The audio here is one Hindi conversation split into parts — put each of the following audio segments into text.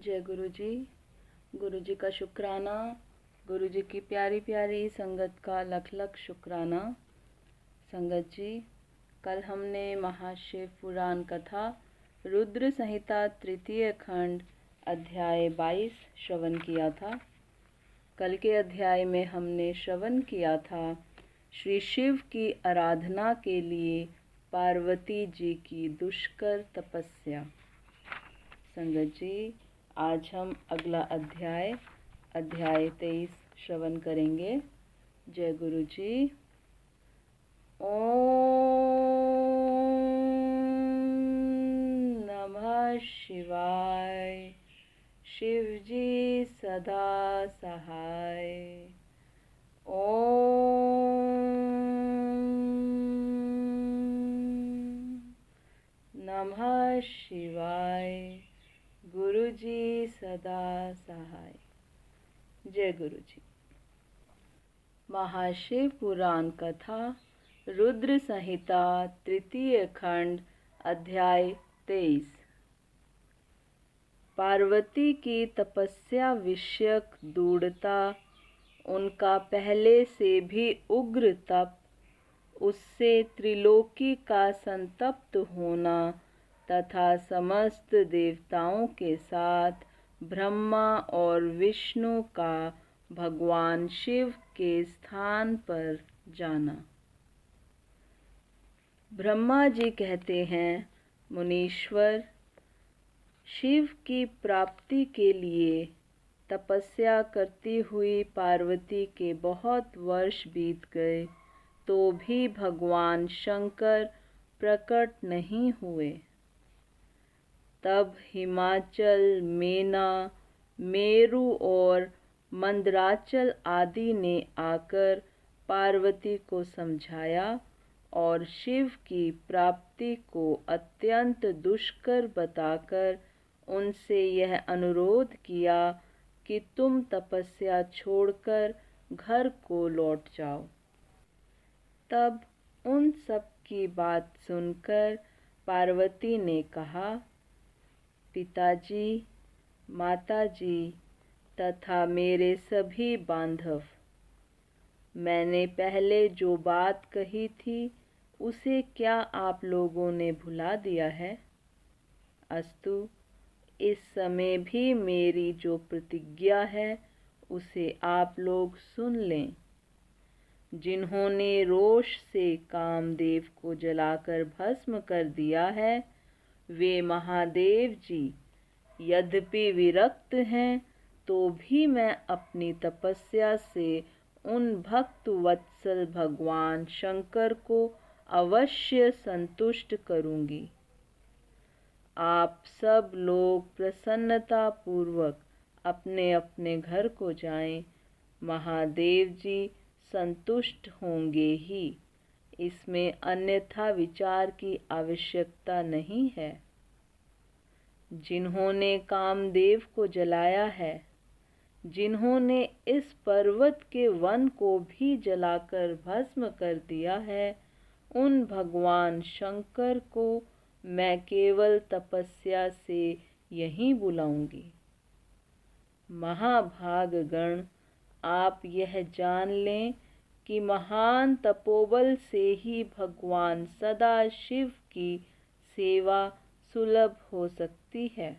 जय गुरु जी का शुक्राना। गुरु जी की प्यारी प्यारी संगत का लख लख शुक्राना। संगत जी, कल हमने महाशिव पुराण कथा रुद्र संहिता तृतीय खंड अध्याय 22 श्रवण किया था। कल के अध्याय में हमने श्रवण किया था श्री शिव की आराधना के लिए पार्वती जी की दुष्कर तपस्या। संगत जी, आज हम अगला अध्याय 23 श्रवण करेंगे। जय गुरु जी। ओम नमः शिवाय। शिव जी सदा सहाय। ओम नमः शिवाय। गुरु जी सदा सहाय। जय गुरु जी। महाशिव पुराण कथा रुद्र संहिता तृतीय खंड अध्याय 23। पार्वती की तपस्या विषयक दृढ़ता, उनका पहले से भी उग्र तप, उससे त्रिलोकी का संतप्त होना तथा समस्त देवताओं के साथ ब्रह्मा और विष्णु का भगवान शिव के स्थान पर जाना। ब्रह्मा जी कहते हैं, मुनीश्वर, शिव की प्राप्ति के लिए तपस्या करती हुई पार्वती के बहुत वर्ष बीत गए तो भी भगवान शंकर प्रकट नहीं हुए। तब हिमाचल, मेना, मेरु और मंदराचल आदि ने आकर पार्वती को समझाया और शिव की प्राप्ति को अत्यंत दुष्कर बताकर उनसे यह अनुरोध किया कि तुम तपस्या छोड़कर घर को लौट जाओ। तब उन सब की बात सुनकर पार्वती ने कहा, पिताजी, माताजी तथा मेरे सभी बांधव, मैंने पहले जो बात कही थी उसे क्या आप लोगों ने भुला दिया है? अस्तु, इस समय भी मेरी जो प्रतिज्ञा है उसे आप लोग सुन लें। जिन्होंने रोष से कामदेव को जलाकर भस्म कर दिया है, वे महादेव जी यद्यपि विरक्त हैं तो भी मैं अपनी तपस्या से उन भक्त वत्सल भगवान शंकर को अवश्य संतुष्ट करूंगी। आप सब लोग प्रसन्नता पूर्वक अपने अपने घर को जाएं। महादेव जी संतुष्ट होंगे ही, इसमें अन्यथा विचार की आवश्यकता नहीं है। जिन्होंने कामदेव को जलाया है, जिन्होंने इस पर्वत के वन को भी जलाकर भस्म कर दिया है, उन भगवान शंकर को मैं केवल तपस्या से यहीं बुलाऊंगी। महाभागगण, आप यह जान लें कि महान तपोबल से ही भगवान सदा शिव की सेवा सुलभ हो सकती है।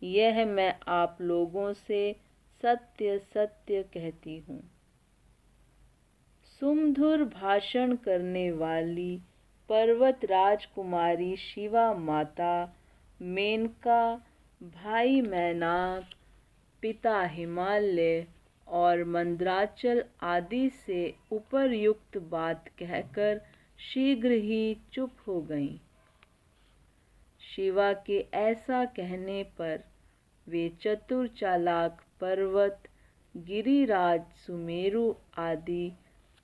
यह मैं आप लोगों से सत्य सत्य कहती हूँ। सुमधुर भाषण करने वाली पर्वत राजकुमारी शिवा माता, मेनका, भाई मैनाक, पिता हिमालय और मंदराचल आदि से उपर्युक्त बात कहकर शीघ्र ही चुप हो गईं। शिवा के ऐसा कहने पर वे चतुर चालाक पर्वत, गिरिराज सुमेरु आदि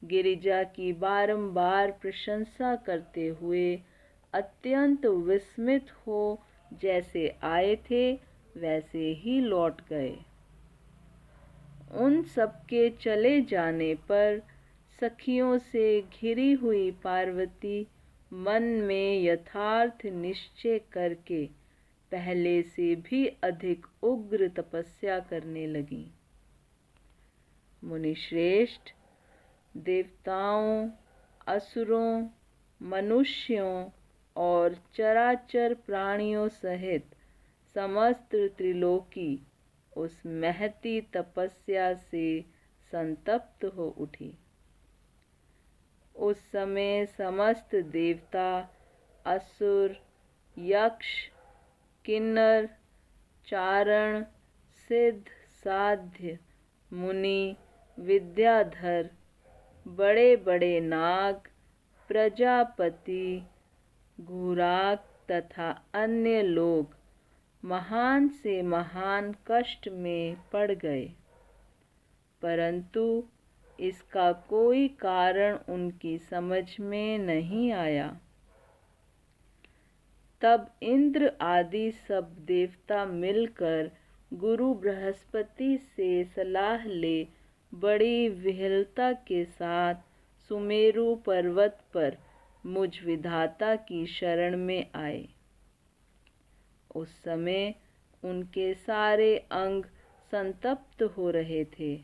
गिरिजा की बारंबार प्रशंसा करते हुए अत्यंत विस्मित हो जैसे आए थे वैसे ही लौट गए। उन सबके चले जाने पर सखियों से घिरी हुई पार्वती मन में यथार्थ निश्चय करके पहले से भी अधिक उग्र तपस्या करने लगीं। मुनिश्रेष्ठ, देवताओं, असुरों, मनुष्यों और चराचर प्राणियों सहित समस्त त्रिलोकी उस महती तपस्या से संतप्त हो उठी। उस समय समस्त देवता, असुर, यक्ष, किन्नर, चारण, सिद्ध, साध्य, मुनि, विद्याधर, बड़े बड़े नाग, प्रजापति, घुराक तथा अन्य लोग महान से महान कष्ट में पड़ गए, परंतु इसका कोई कारण उनकी समझ में नहीं आया। तब इंद्र आदि सब देवता मिलकर गुरु बृहस्पति से सलाह ले बड़ी विह्वलता के साथ सुमेरु पर्वत पर मुझ विधाता की शरण में आए। उस समय उनके सारे अंग संतप्त हो रहे थे।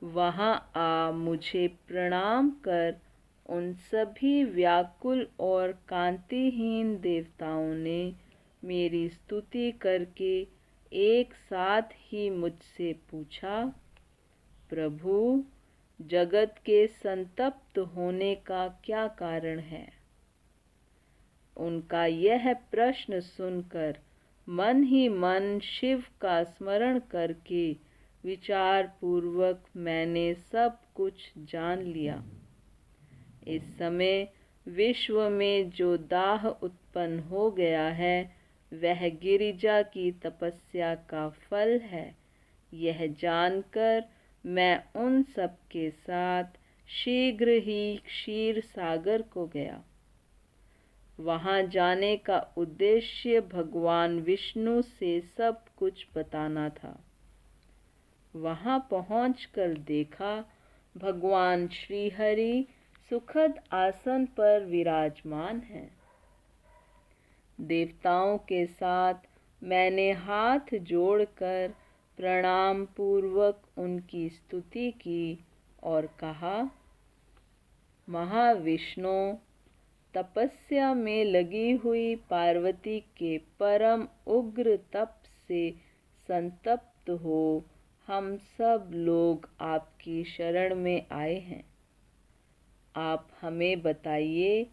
वहां आ मुझे प्रणाम कर उन सभी व्याकुल और कांतिहीन देवताओं ने मेरी स्तुति करके एक साथ ही मुझसे पूछा, प्रभु, जगत के संतप्त होने का क्या कारण है? उनका यह प्रश्न सुनकर मन ही मन शिव का स्मरण करके विचार पूर्वक मैंने सब कुछ जान लिया। इस समय विश्व में जो दाह उत्पन्न हो गया है वह गिरिजा की तपस्या का फल है। यह जानकर मैं उन सब के साथ शीघ्र ही क्षीर सागर को गया। वहां जाने का उद्देश्य भगवान विष्णु से सब कुछ बताना था। वहां पहुंचकर देखा भगवान श्रीहरि सुखद आसन पर विराजमान हैं। देवताओं के साथ मैंने हाथ जोड़कर प्रणाम पूर्वक उनकी स्तुति की और कहा, महाविष्णु, तपस्या में लगी हुई पार्वती के परम उग्र तप से संतप्त हो हम सब लोग आपकी शरण में आए हैं। आप हमें बताइए,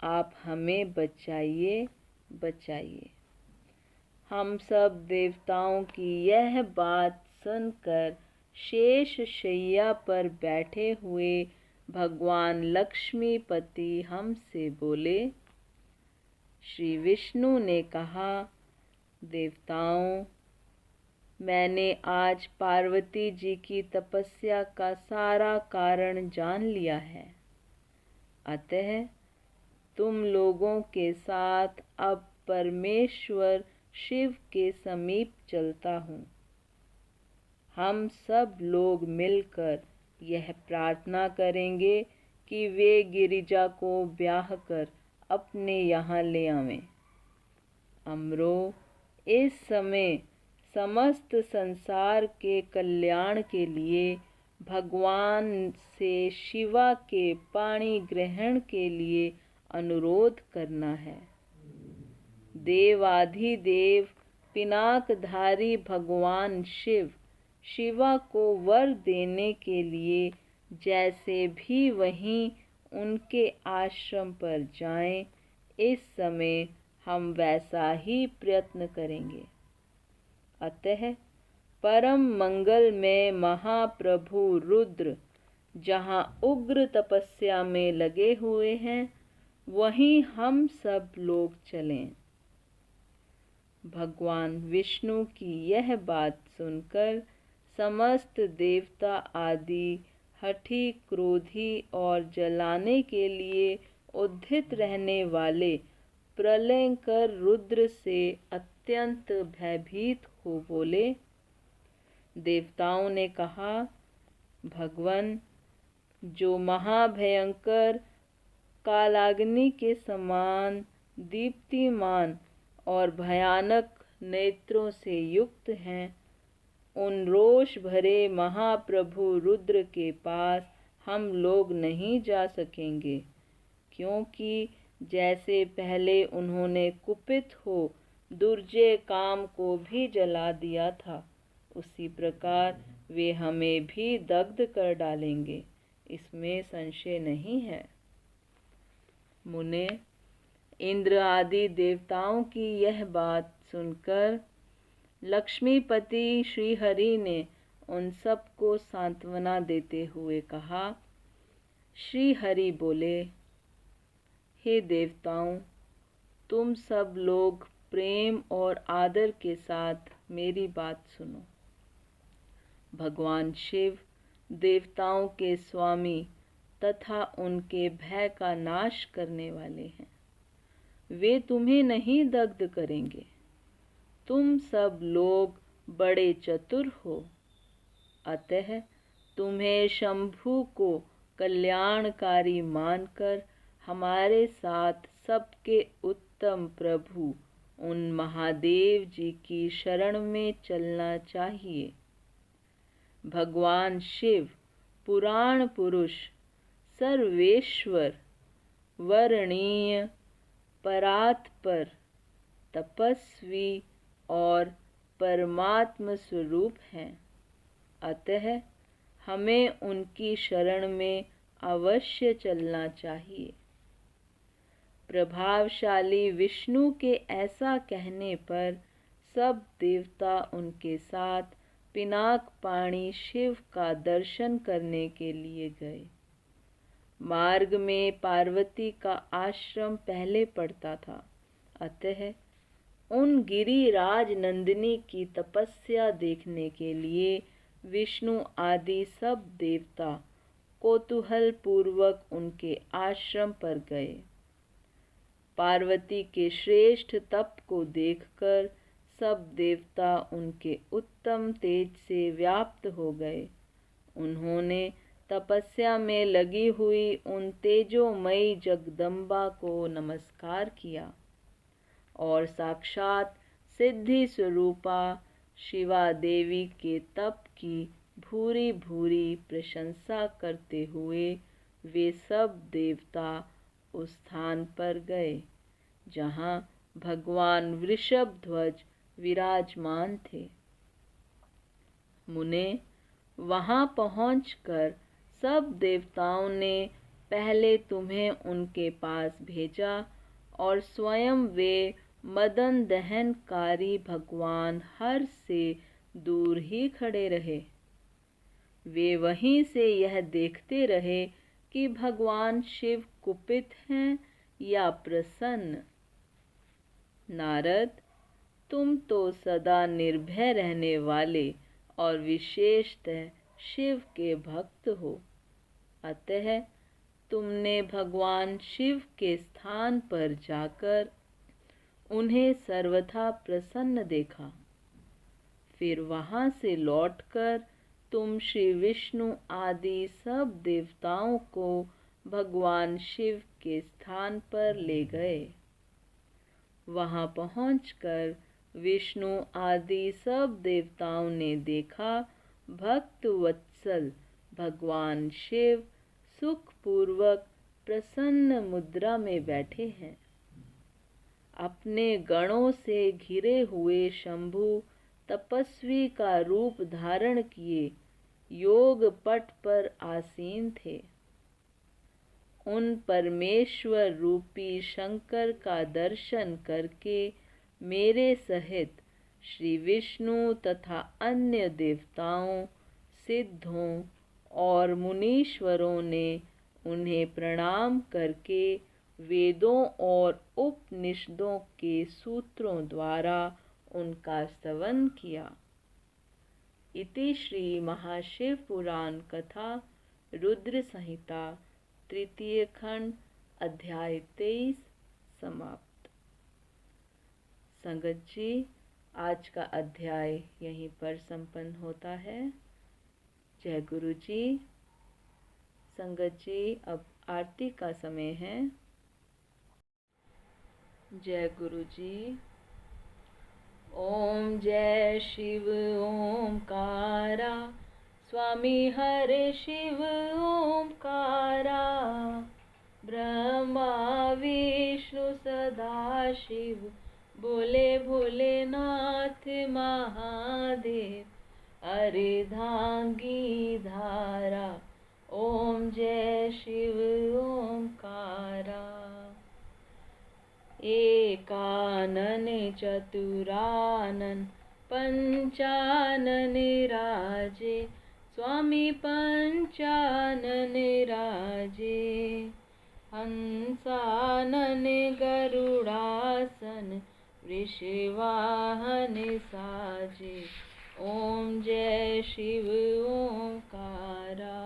आप हमें बचाइए, बचाइए। हम सब देवताओं की यह बात सुनकर शेष शैया पर बैठे हुए भगवान लक्ष्मीपति हमसे बोले। श्री विष्णु ने कहा, देवताओं, मैंने आज पार्वती जी की तपस्या का सारा कारण जान लिया है। अतः तुम लोगों के साथ अब परमेश्वर शिव के समीप चलता हूँ। हम सब लोग मिलकर यह प्रार्थना करेंगे कि वे गिरिजा को ब्याह कर अपने यहाँ ले आवें। अमरो, इस समय समस्त संसार के कल्याण के लिए भगवान से शिवा के पाणी ग्रहण के लिए अनुरोध करना है। देवाधिदेव पिनाकधारी भगवान शिव शिवा को वर देने के लिए जैसे भी वहीं उनके आश्रम पर जाएं, इस समय हम वैसा ही प्रयत्न करेंगे। अतः परम मंगल में महाप्रभु रुद्र जहाँ उग्र तपस्या में लगे हुए हैं, वहीं हम सब लोग चलें। भगवान विष्णु की यह बात सुनकर समस्त देवता आदि हठी, क्रोधी और जलाने के लिए उद्धित रहने वाले प्रलयंकर रुद्र से अत्यंत भयभीत हो बोले। देवताओं ने कहा, भगवन, जो महाभयंकर कालाग्नि के समान दीप्तिमान और भयानक नेत्रों से युक्त हैं, उन रोष भरे महाप्रभु रुद्र के पास हम लोग नहीं जा सकेंगे, क्योंकि जैसे पहले उन्होंने कुपित हो दुर्जय काम को भी जला दिया था, उसी प्रकार वे हमें भी दग्ध कर डालेंगे, इसमें संशय नहीं है। मुने, इंद्र आदि देवताओं की यह बात सुनकर लक्ष्मीपति श्रीहरि ने उन सबको सांत्वना देते हुए कहा। श्रीहरि बोले, हे देवताओं, तुम सब लोग प्रेम और आदर के साथ मेरी बात सुनो। भगवान शिव देवताओं के स्वामी तथा उनके भय का नाश करने वाले हैं। वे तुम्हें नहीं दग्ध करेंगे। तुम सब लोग बड़े चतुर हो, अतः तुम्हें शंभु को कल्याणकारी मानकर हमारे साथ सबके उत्तम प्रभु उन महादेव जी की शरण में चलना चाहिए। भगवान शिव पुराण पुरुष, सर्वेश्वर, वर्णीय, परात्पर, तपस्वी और परमात्म स्वरूप हैं, अतः हमें उनकी शरण में अवश्य चलना चाहिए। प्रभावशाली विष्णु के ऐसा कहने पर सब देवता उनके साथ पिनाक पाणी शिव का दर्शन करने के लिए गए। मार्ग में पार्वती का आश्रम पहले पड़ता था, अतः उन गिरिराज नंदिनी की तपस्या देखने के लिए विष्णु आदि सब देवता कौतूहल पूर्वक उनके आश्रम पर गए। पार्वती के श्रेष्ठ तप को देखकर सब देवता उनके उत्तम तेज से व्याप्त हो गए। उन्होंने तपस्या में लगी हुई उन तेजोमयी जगदम्बा को नमस्कार किया और साक्षात सिद्धि स्वरूपा शिवा देवी के तप की भूरी भूरी प्रशंसा करते हुए वे सब देवता उस स्थान पर गए जहाँ भगवान वृषभ ध्वज विराजमान थे। मुने, वहाँ पहुंचकर सब देवताओं ने पहले तुम्हें उनके पास भेजा और स्वयं वे मदन दहनकारी भगवान हर से दूर ही खड़े रहे। वे वहीं से यह देखते रहे कि भगवान शिव कुपित हैं या प्रसन्न। नारद, तुम तो सदा निर्भय रहने वाले और विशेषतः शिव के भक्त हो, अतः तुमने भगवान शिव के स्थान पर जाकर उन्हें सर्वथा प्रसन्न देखा। फिर वहाँ से लौटकर तुम श्री विष्णु आदि सब देवताओं को भगवान शिव के स्थान पर ले गए। वहाँ पहुंचकर विष्णु आदि सब देवताओं ने देखा भक्त वत्सल भगवान शिव सुखपूर्वक प्रसन्न मुद्रा में बैठे हैं। अपने गणों से घिरे हुए शंभु तपस्वी का रूप धारण किए योग पट पर आसीन थे। उन परमेश्वर रूपी शंकर का दर्शन करके मेरे सहित श्री विष्णु तथा अन्य देवताओं, सिद्धों और मुनीश्वरों ने उन्हें प्रणाम करके वेदों और उपनिषदों के सूत्रों द्वारा उनका स्तवन किया। इति श्री महाशिव पुराण कथा रुद्र संहिता तृतीय खंड अध्याय 23 समाप्त। संगत जी, आज का अध्याय यहीं पर संपन्न होता है। जय गुरु जी। संगत जी, अब आरती का समय है। जय गुरु जी। ओम जय शिव ओमकारा, स्वामी हरे शिव ओमकारा। ब्रह्मा विष्णु सदा शिव, बोले भोलेनाथ महादेव। अर्धांगी धारा, ओम जय शिव ओमकारा। एकानन चतुरानन, पंचानन राजे, स्वामी पंचानन राजे। हंसानन गरुड़ासन, वृषवाहन साजे। ओम जय शिव ओमकारा।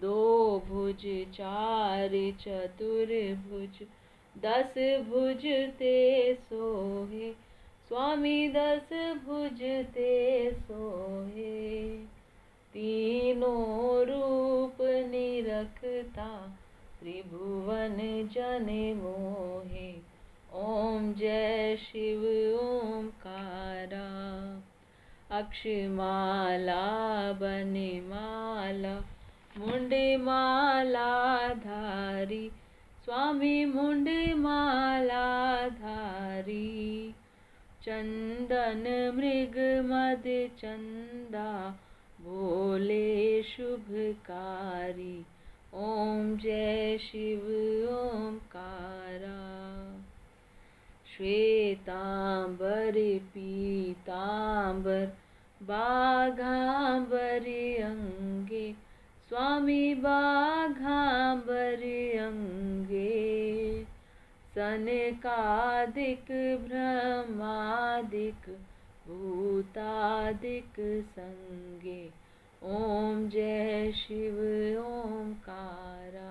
दो भुज चार चतुर्भुज, 10 भुज ते सोहे, स्वामी 10 भुज ते सोहे। तीनों रूप निरखता, त्रिभुवन जन मोहे। ओम जय शिव ओमकारा। अक्षमाला बनमाला, मुंडमाला धारी, स्वामी मुंडमाला धारी। चंदन मृग मद चंदा, भोले शुभकारी। ओम जय शिव ओमकारा। श्वेतांबर पीतांबर, बाघांबर अंगे, स्वामी बाघांबर अंगे। सनकादिक ब्रह्मादिक, भूतादिक संगे। ओम जय शिव ओमकारा।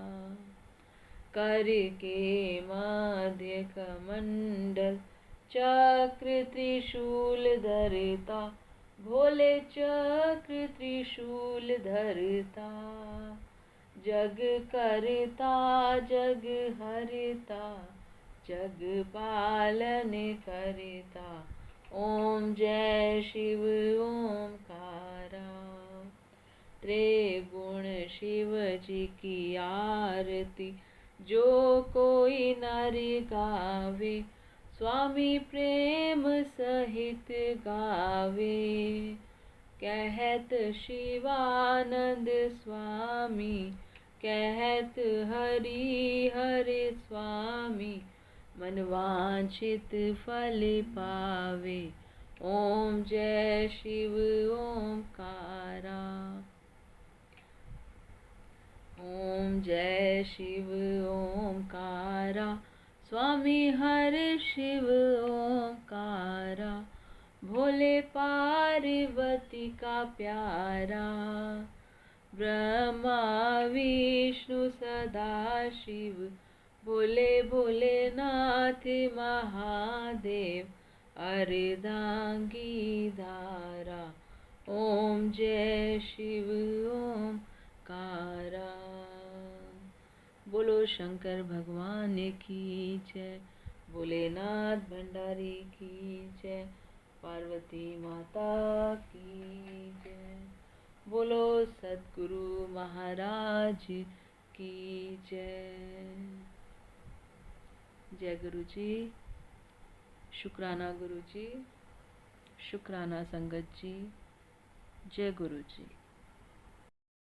करके मध्य कमंडल, चक्र त्रिशूल धरता, भोले चक्र त्रिशूल धरता। जग करता जग हरता, जग पालन करता। ओम जय शिव ओमकारा। त्रिगुण शिव जी की आरती, जो कोई नर गावे, स्वामी प्रेम सहित गावे। कहत शिवानंद स्वामी, कहत हरि हरे स्वामी। मन वांछित फल पावे। ओम जय शिव ओमकारा। ओम जय शिव ओमकारा, स्वामी हरे शिव ओमकारा। भोले पार्वती का प्यारा, ब्रह्मा विष्णु सदा शिव, भोले भोलेनाथ महादेव। अर्धांगी धारा, ओम जय शिव ओमकारा। बोलो शंकर भगवान की जय, भोलेनाथ भंडारी की जय, पार्वती माता की जय। बोलो सद्गुरु महाराज की जय। जय गुरु जी, शुक्राना गुरु जी, शुक्राना संगत जी। जय गुरु जी।